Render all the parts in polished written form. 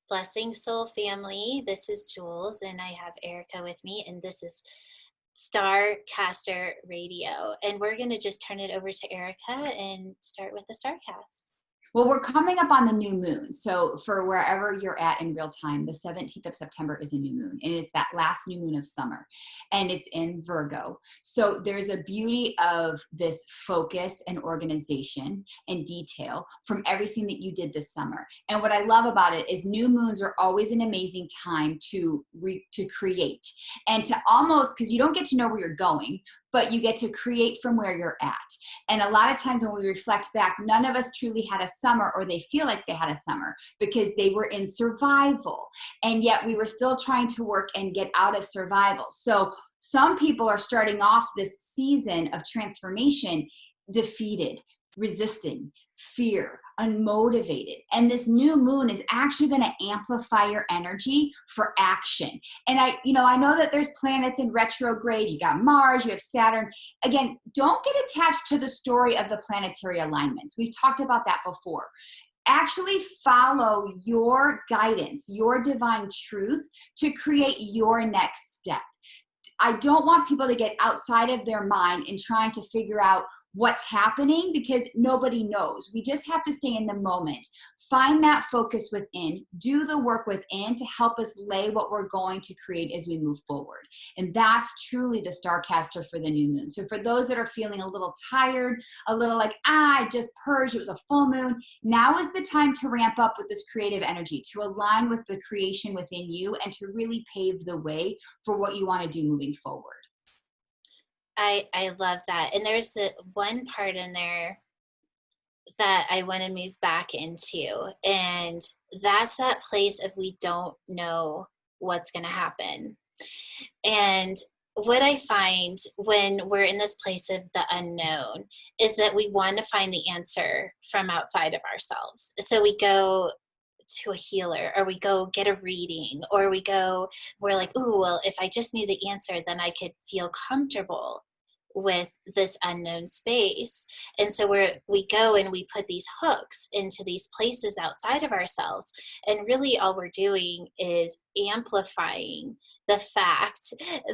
Blessings, soul family. This is Jules, and I have Erica with me, and this is Starcaster Radio. And we're going to just turn it over to Erica and start with the Starcast. Well, we're coming up on the new moon. So for wherever you're at in real time, the 17th of September is a new moon. And it's that last new moon of summer. And it's in Virgo. So there's a beauty of this focus and organization and detail from everything that you did this summer. And what I love about it is new moons are always an amazing time to create. And to almost, because you don't get to know where you're going, but you get to create from where you're at. And a lot of times when we reflect back, none of us truly had a summer, or they feel like they had a summer because they were in survival. And yet we were still trying to work and get out of survival. So some people are starting off this season of transformation defeated, resisting, fear, unmotivated. And this new moon is actually going to amplify your energy for action. And I know that there's planets in retrograde. You got Mars, you have Saturn. Again, don't get attached to the story of the planetary alignments. We've talked about that before. Actually follow your guidance, your divine truth to create your next step. I don't want people to get outside of their mind and trying to figure out what's happening, because nobody knows. We just have to stay in the moment. Find that focus within, do the work within to help us lay what we're going to create as we move forward. And that's truly the Starcaster for the new moon. So for those that are feeling a little tired, a little like, I just purged, it was a full moon, now is the time to ramp up with this creative energy, to align with the creation within you and to really pave the way for what you want to do moving forward. I love that. And there's the one part in there that I want to move back into. And that's that place of we don't know what's going to happen. And what I find when we're in this place of the unknown is that we want to find the answer from outside of ourselves. So we go to a healer, or we go get a reading, or we're like, ooh, well, if I just knew the answer, then I could feel comfortable with this unknown space. And so we go and we put these hooks into these places outside of ourselves. And really all we're doing is amplifying the fact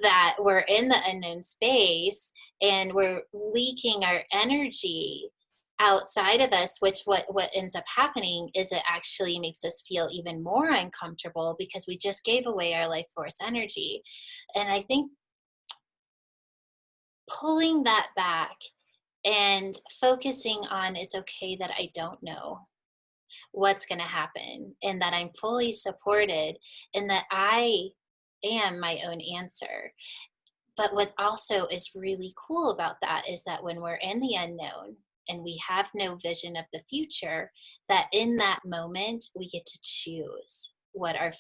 that we're in the unknown space and we're leaking our energy outside of us, which what ends up happening is it actually makes us feel even more uncomfortable because we just gave away our life force energy. And I think pulling that back and focusing on it's okay that I don't know what's going to happen, and that I'm fully supported, and that I am my own answer. But what also is really cool about that is that when we're in the unknown and we have no vision of the future, that in that moment we get to choose what our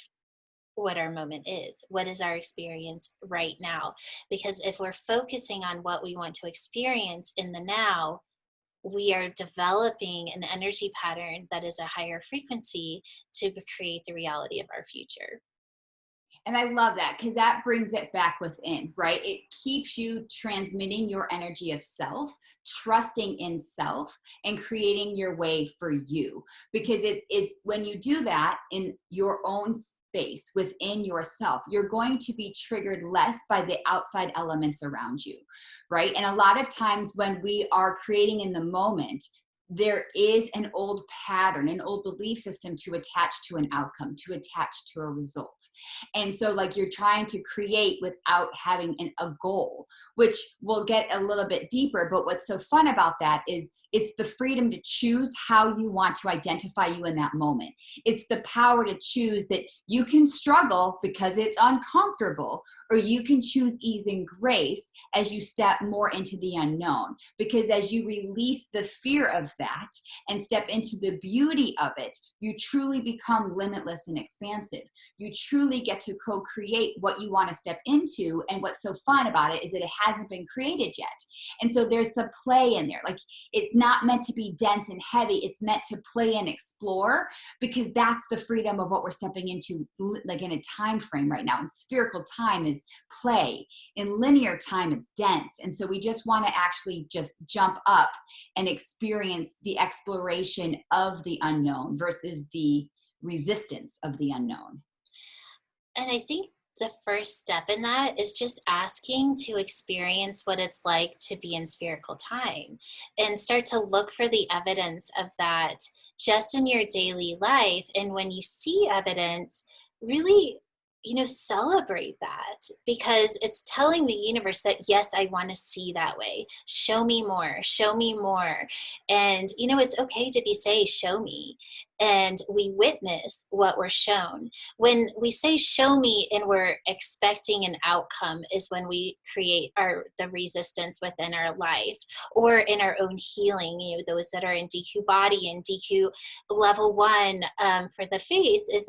moment is. What is our experience right now? Because if we're focusing on what we want to experience in the now, we are developing an energy pattern that is a higher frequency to create the reality of our future. And I love that, because that brings it back within, right? It keeps you transmitting your energy of self, trusting in self, and creating your way for you. Because it is when you do that in your own space within yourself, you're going to be triggered less by the outside elements around you, right? And a lot of times when we are creating in the moment, there is an old pattern, an old belief system to attach to an outcome, to attach to a result. And so like you're trying to create without having a goal, which we'll get a little bit deeper. But what's so fun about that is it's the freedom to choose how you want to identify you in that moment. It's the power to choose that you can struggle because it's uncomfortable, or you can choose ease and grace as you step more into the unknown. Because as you release the fear of that and step into the beauty of it, you truly become limitless and expansive. You truly get to co-create what you want to step into. And what's so fun about it is that it hasn't been created yet. And so there's some play in there. Like, it's not meant to be dense and heavy. It's meant to play and explore, because that's the freedom of what we're stepping into, like in a time frame right now. In spherical time is play. In linear time, it's dense. And so we just want to actually just jump up and experience the exploration of the unknown versus the resistance of the unknown. And I think the first step in that is just asking to experience what it's like to be in spherical time and start to look for the evidence of that just in your daily life. And when you see evidence, really, celebrate that, because it's telling the universe that, yes, I want to see that way. Show me more, show me more. And, it's okay to say, show me. And we witness what we're shown. When we say show me and we're expecting an outcome is when we create the resistance within our life or in our own healing. Those that are in DQ body and DQ level 1 for the face is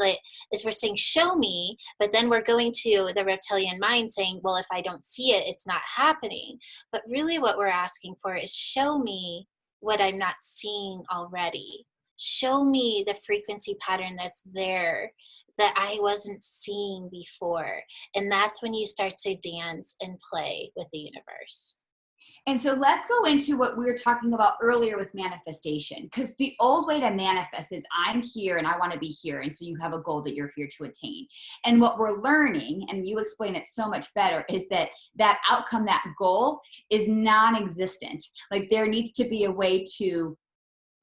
we're saying show me, but then we're going to the reptilian mind saying, well, if I don't see it, it's not happening. But really what we're asking for is show me what I'm not seeing already. Show me the frequency pattern that's there that I wasn't seeing before. And that's when you start to dance and play with the universe. And so let's go into what we were talking about earlier with manifestation, because the old way to manifest is I'm here and I want to be here. And so you have a goal that you're here to attain. And what we're learning, and you explain it so much better, is that outcome, that goal is non-existent. Like there needs to be a way to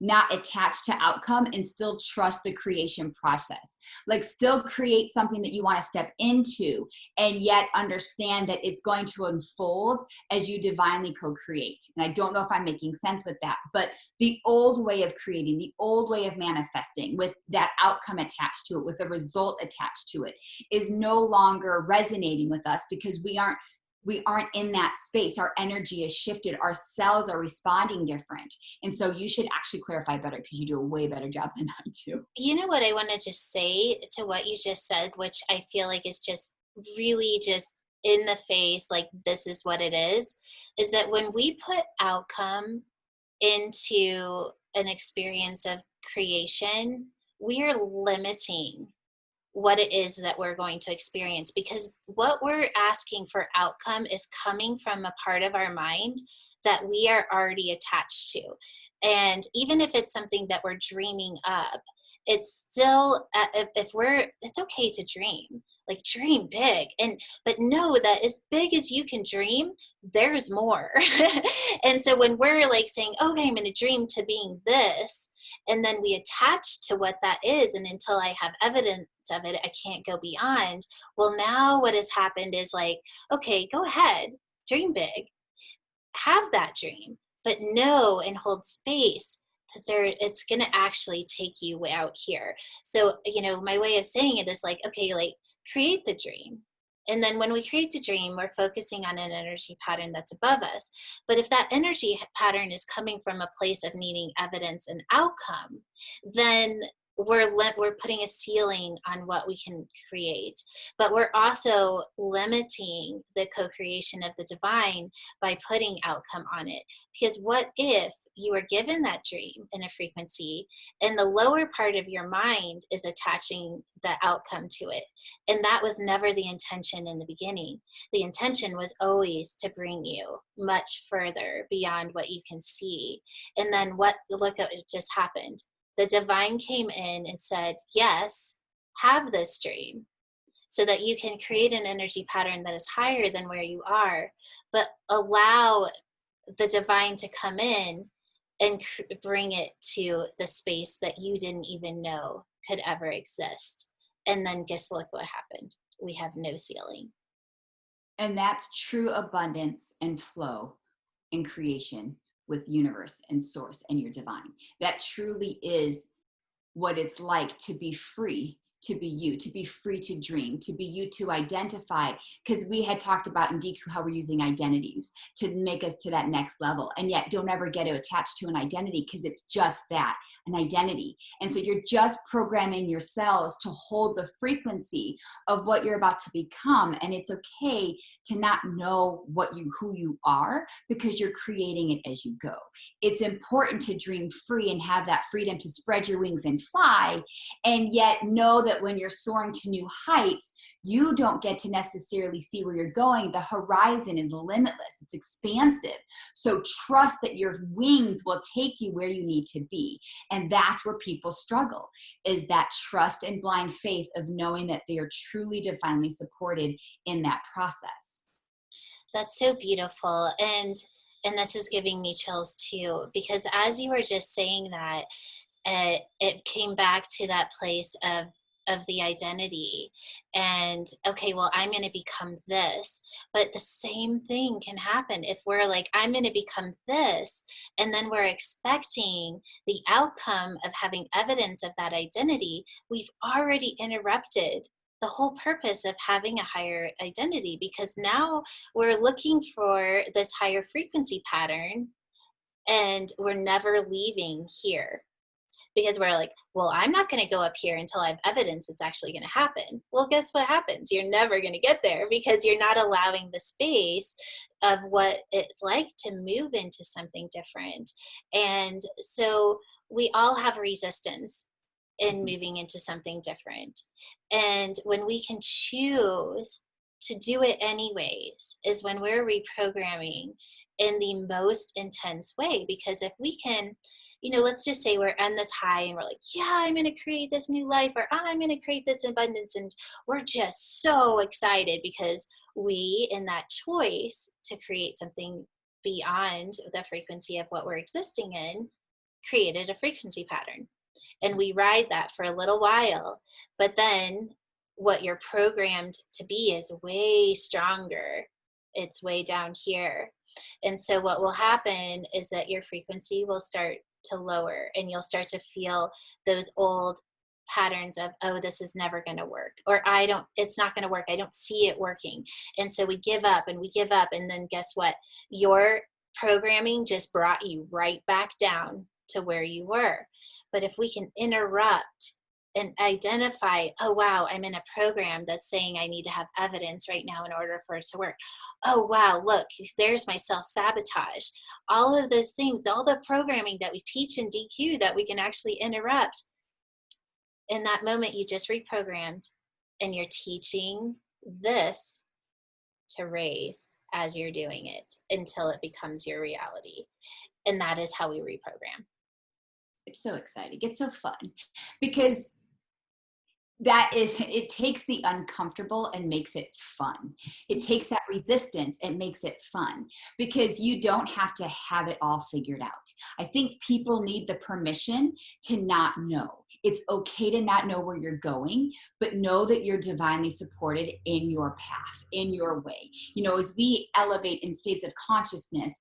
not attach to outcome and still trust the creation process. Like still create something that you want to step into and yet understand that it's going to unfold as you divinely co-create. And I don't know if I'm making sense with that, but the old way of creating, the old way of manifesting with that outcome attached to it, with the result attached to it, is no longer resonating with us because we aren't in that space. Our energy is shifted. Our cells are responding different. And so you should actually clarify better because you do a way better job than I do. You know what I want to just say to what you just said, which I feel like is just really just in the face, like this is what it is that when we put outcome into an experience of creation, we are limiting what it is that we're going to experience, because what we're asking for outcome is coming from a part of our mind that we are already attached to. And even if it's something that we're dreaming up, it's still, it's okay to dream, like dream big, but know that as big as you can dream, there's more. And so when we're like saying, okay, I'm going to dream to being this, and then we attach to what that is, and until I have evidence of it, I can't go beyond. Well, now what has happened is like, okay, go ahead, dream big, have that dream, but know and hold space that it's going to actually take you out here. So, my way of saying it is like, okay, like create the dream. And then when we create the dream, we're focusing on an energy pattern that's above us. But if that energy pattern is coming from a place of needing evidence and outcome, then we're putting a ceiling on what we can create. But we're also limiting the co-creation of the divine by putting outcome on it. Because what if you were given that dream in a frequency and the lower part of your mind is attaching the outcome to it? And that was never the intention in the beginning. The intention was always to bring you much further beyond what you can see. And then look at what just happened. The divine came in and said, yes, have this dream so that you can create an energy pattern that is higher than where you are, but allow the divine to come in and bring it to the space that you didn't even know could ever exist. And then guess what happened? We have no ceiling. And that's true abundance and flow in creation with universe and source and your divine. That truly is what it's like to be free, to be you, to be free to dream, to be you, to identify. Because we had talked about in DQ how we're using identities to make us to that next level. And yet don't ever get to attach to an identity because it's just that, an identity. And so you're just programming your cells to hold the frequency of what you're about to become. And it's okay to not know who you are because you're creating it as you go. It's important to dream free and have that freedom to spread your wings and fly, and yet know that when you're soaring to new heights, You don't get to necessarily see where you're going. The horizon is limitless. It's expansive. So trust that your wings will take you where you need to be. And that's where people struggle, is that trust and blind faith of knowing that they are truly divinely supported in that process. That's so beautiful. And this is giving me chills too, because as you were just saying that, it came back to that place of the identity. And okay, well, I'm going to become this, but the same thing can happen if we're like, I'm going to become this, and then we're expecting the outcome of having evidence of that identity. We've already interrupted the whole purpose of having a higher identity, because now we're looking for this higher frequency pattern and we're never leaving here, because we're like, well, I'm not going to go up here until I have evidence it's actually going to happen. Well, guess what happens? You're never going to get there, because you're not allowing the space of what it's like to move into something different. And so we all have resistance in moving into something different. And when we can choose to do it anyways, is when we're reprogramming in the most intense way. Because if we can, let's just say we're on this high and we're like, yeah, I'm going to create this new life, or I'm going to create this abundance. And we're just so excited because we, in that choice to create something beyond the frequency of what we're existing in, created a frequency pattern. And we ride that for a little while, but then what you're programmed to be is way stronger. It's way down here. And so what will happen is that your frequency will start to lower, and you'll start to feel those old patterns of, oh, this is never going to work, or it's not going to work. I don't see it working. And so we give up and we give up. And then guess what? Your programming just brought you right back down to where you were. But if we can interrupt and identify, oh, wow, I'm in a program that's saying I need to have evidence right now in order for it to work. Oh, wow, look, there's my self-sabotage. All of those things, all the programming that we teach in DQ that we can actually interrupt. In that moment, you just reprogrammed, and you're teaching this to raise as you're doing it until it becomes your reality. And that is how we reprogram. It's so exciting. It's so fun, because it takes the uncomfortable and makes it fun. It takes that resistance and makes it fun, because you don't have to have it all figured out. I think people need the permission to not know. It's okay to not know where you're going, but know that you're divinely supported in your path, in your way. As we elevate in states of consciousness,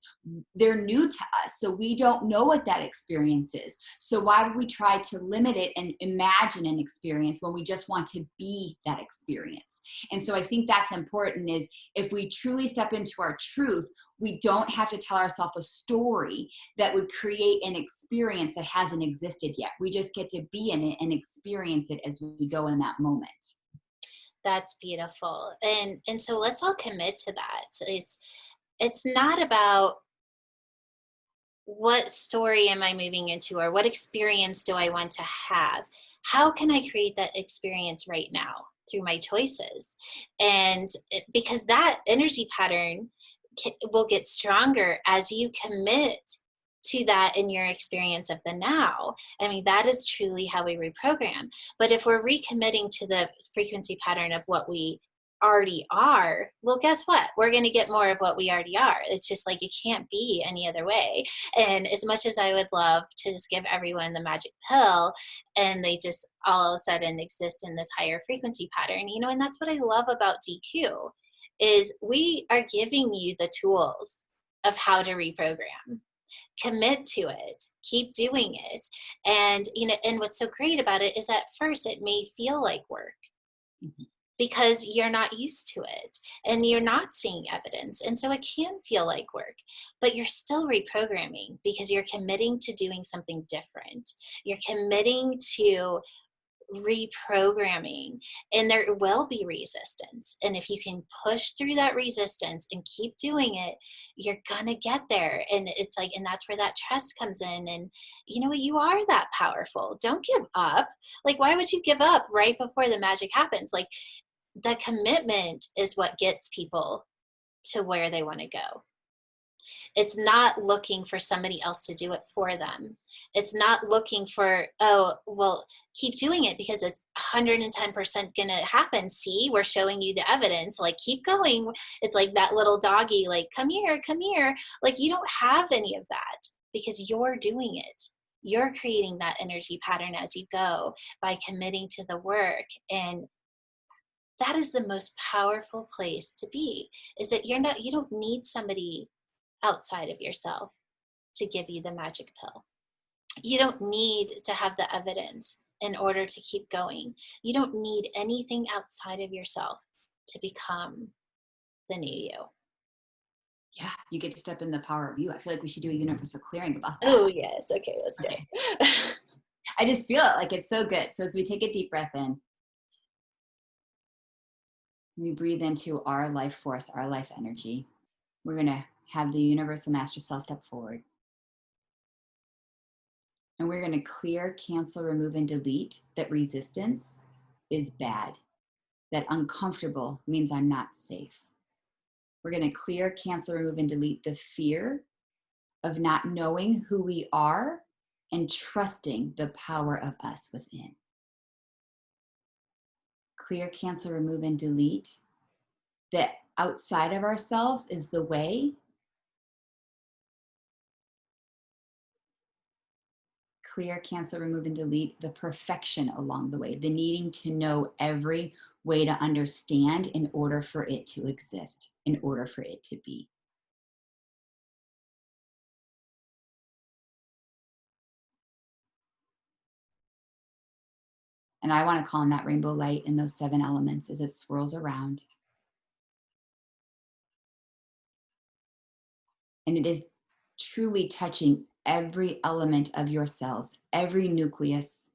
they're new to us, so we don't know what that experience is. So why would we try to limit it and imagine an experience when we just want to be that experience? And so I think that's important, is if we truly step into our truth, we don't have to tell ourselves a story that would create an experience that hasn't existed yet. We just get to be in it and experience it as we go in that moment. That's beautiful. And so let's all commit to that. It's not about what story am I moving into, or what experience do I want to have? How can I create that experience right now through my choices? And because that energy pattern will get stronger as you commit to that in your experience of the now. I mean, that is truly how we reprogram. But if we're recommitting to the frequency pattern of what we already are, well, guess what? We're going to get more of what we already are. It's just like, it can't be any other way. And as much as I would love to just give everyone the magic pill and they just all of a sudden exist in this higher frequency pattern, and that's what I love about DQ, is we are giving you the tools of how to reprogram. Commit to it, keep doing it. And and what's so great about it is, at first it may feel like work, because you're not used to it and you're not seeing evidence, and so it can feel like work, but you're still reprogramming because you're committing to doing something different. You're committing to reprogramming, and there will be resistance, and if you can push through that resistance and keep doing it, you're gonna get there. And it's like, and that's where that trust comes in. And you are that powerful. Don't give up. Like, why would you give up right before the magic happens? Like, the commitment is what gets people to where they want to go. It's not looking for somebody else to do it for them. It's not looking for, oh, well, keep doing it because it's 110% going to happen. See, we're showing you the evidence. Like, keep going. It's like that little doggy, like, come here, come here. Like, you don't have any of that because you're doing it. You're creating that energy pattern as you go by committing to the work. And that is the most powerful place to be, is that you don't need somebody outside of yourself to give you the magic pill. You don't need to have the evidence in order to keep going. You don't need anything outside of yourself to become the new you. Yeah, you get to step in the power of you. I feel like we should do a universal clearing about that. Oh, yes. Okay, let's do it. I just feel it like it's so good. So as we take a deep breath in, we breathe into our life force, our life energy. We're going to have the universal master self step forward. And we're going to clear, cancel, remove, and delete that resistance is bad. That uncomfortable means I'm not safe. We're going to clear, cancel, remove, and delete the fear of not knowing who we are and trusting the power of us within. Clear, cancel, remove, and delete that outside of ourselves is the way. Clear, cancel, remove, and delete the perfection along the way, the needing to know every way to understand in order for it to exist, in order for it to be. And I want to call on that rainbow light in those 7 elements as it swirls around. And it is truly touching every element of your cells, every nucleus,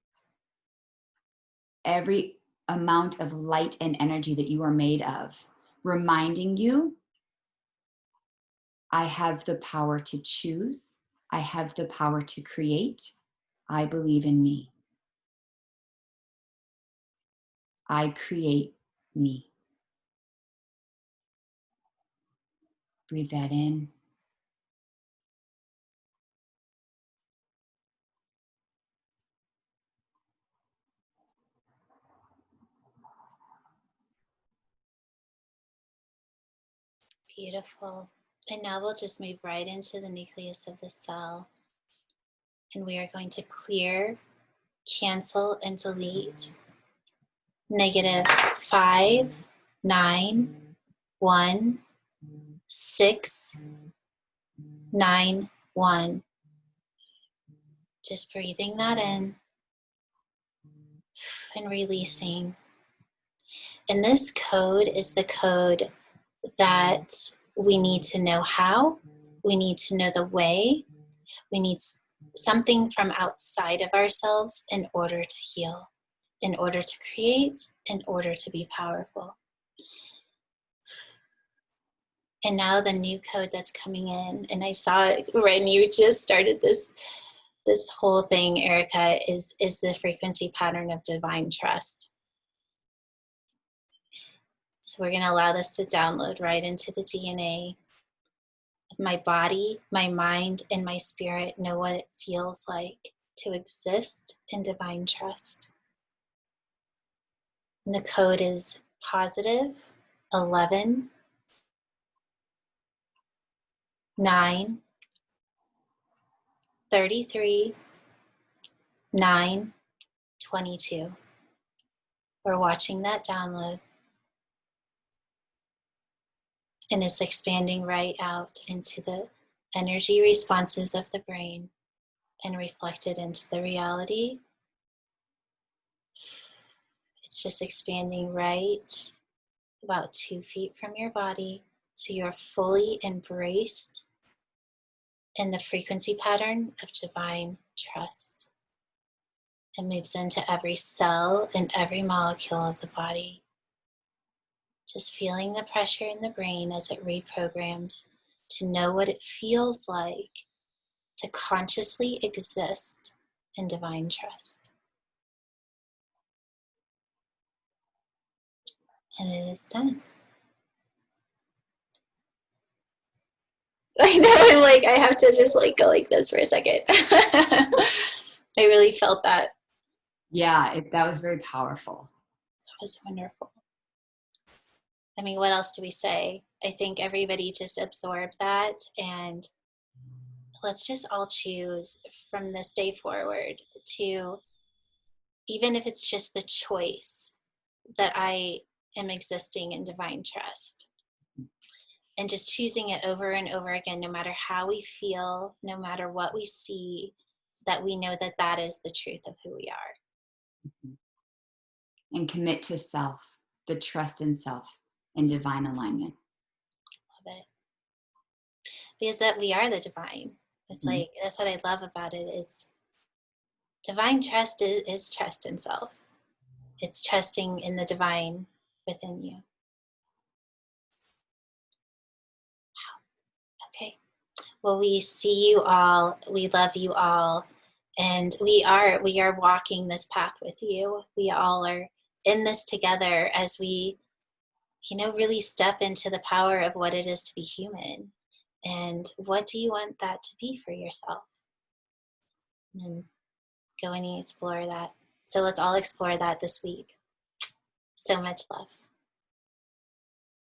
every amount of light and energy that you are made of, reminding you, I have the power to choose. I have the power to create. I believe in me. I create me. Breathe that in. Beautiful. And now we'll just move right into the nucleus of the cell. And we are going to clear, cancel, and delete -5, 9, 1, 6, 9, 1. Just breathing that in and releasing. And this code is the code that we need to know how, we need to know the way, we need something from outside of ourselves in order to heal, in order to create, in order to be powerful. And now the new code that's coming in, and I saw it when you just started this whole thing, Erica, is the frequency pattern of divine trust. So we're going to allow this to download right into the DNA of my body, my mind, and my spirit. Know what it feels like to exist in divine trust. And the code is positive 11 9 33 9 22. We're watching that download. And it's expanding right out into the energy responses of the brain and reflected into the reality. It's just expanding right about 2 feet from your body, so you're fully embraced in the frequency pattern of divine trust. It moves into every cell and every molecule of the body. Just feeling the pressure in the brain as it reprograms to know what it feels like to consciously exist in divine trust. And it is done. I know, I'm like, I have to just like go like this for a second. I really felt that. Yeah, that was very powerful. That was wonderful. I mean, what else do we say? I think everybody just absorbed that, and let's just all choose from this day forward to, even if it's just the choice, that I am existing in divine trust. And just choosing it over and over again, no matter how we feel, no matter what we see, that we know that that is the truth of who we are. And commit to self, the trust in self and divine alignment. Love it. Because that we are the divine. It's like, that's what I love about it. It's divine trust is trust in self. It's trusting in the divine within you. Okay. Well, we see you all. We love you all. And we are walking this path with you. We all are in this together as we, really step into the power of what it is to be human. And what do you want that to be for yourself? And go and explore that. So let's all explore that this week. So much love.